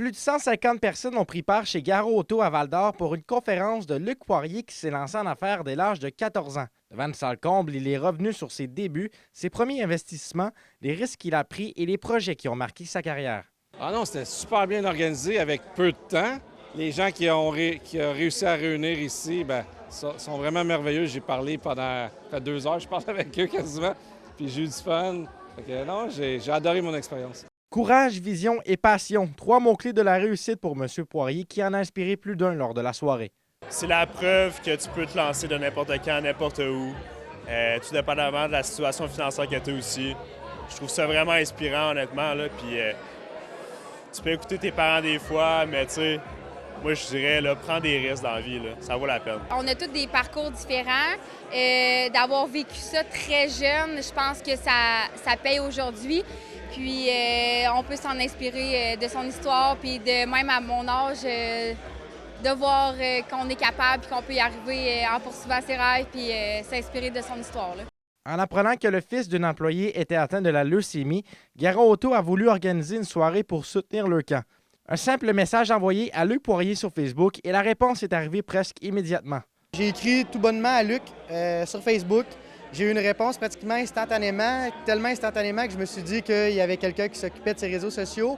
Plus de 150 personnes ont pris part chez Garreau Auto à Val-d'Or pour une conférence de Luc Poirier qui s'est lancé en affaires dès l'âge de 14 ans. Devant une salle comble, il est revenu sur ses débuts, ses premiers investissements, les risques qu'il a pris et les projets qui ont marqué sa carrière. Ah non, c'était super bien organisé avec peu de temps. Les gens qui ont réussi à réunir ici sont vraiment merveilleux. J'ai parlé pendant 2 heures, je parle avec eux quasiment, puis j'ai eu du fun. Non, j'ai adoré mon expérience. Courage, vision et passion, 3 mots-clés de la réussite pour M. Poirier qui en a inspiré plus d'un lors de la soirée. C'est la preuve que tu peux te lancer de n'importe quand, n'importe où, tout dépendamment de la situation financière que tu as aussi. Je trouve ça vraiment inspirant, honnêtement. Là, puis, tu peux écouter tes parents des fois, mais tu sais, moi, je dirais, là, prends des risques dans la vie, là, ça vaut la peine. On a tous des parcours différents. D'avoir vécu ça très jeune, je pense que ça paye aujourd'hui. Puis on peut s'en inspirer de son histoire, puis de même à mon âge, de voir qu'on est capable, puis qu'on peut y arriver en poursuivant ses rêves, puis s'inspirer de son histoire. Là. En apprenant que le fils d'un employé était atteint de la leucémie, Garreau Auto a voulu organiser une soirée pour soutenir le camp. Un simple message envoyé à Luc Poirier sur Facebook et la réponse est arrivée presque immédiatement. J'ai écrit tout bonnement à Luc sur Facebook. J'ai eu une réponse pratiquement instantanément, tellement instantanément que je me suis dit qu'il y avait quelqu'un qui s'occupait de ses réseaux sociaux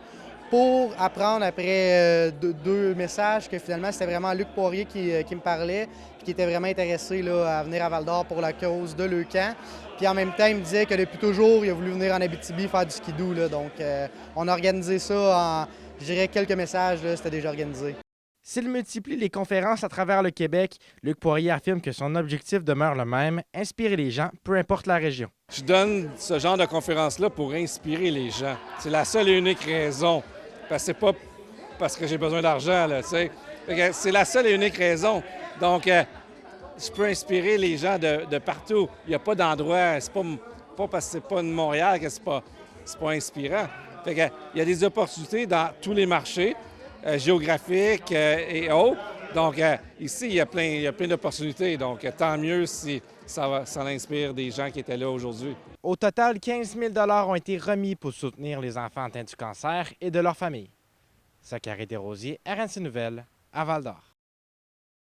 pour apprendre après 2 messages que finalement c'était vraiment Luc Poirier qui me parlait et qui était vraiment intéressé là, à venir à Val-d'Or pour la cause de Leucan. Puis en même temps, il me disait que depuis toujours, il a voulu venir en Abitibi faire du skidoo. Là, donc on a organisé ça en, je dirais, quelques messages, c'était déjà organisé. S'il multiplie les conférences à travers le Québec, Luc Poirier affirme que son objectif demeure le même, inspirer les gens, peu importe la région. Je donne ce genre de conférence-là pour inspirer les gens. C'est la seule et unique raison. Parce que c'est pas parce que j'ai besoin d'argent, là, tu sais. C'est la seule et unique raison. Donc, je peux inspirer les gens de partout. Il n'y a pas d'endroit, c'est pas parce que c'est pas de Montréal que c'est pas inspirant. Fait que, il y a des opportunités dans tous les marchés. Géographiques et autres. Donc, ici, il y a plein d'opportunités. Donc, tant mieux si ça inspire des gens qui étaient là aujourd'hui. Au total, 15 000 $ ont été remis pour soutenir les enfants atteints du cancer et de leurs familles. Zachary Desrosiers, RNC Nouvelles, à Val-d'Or.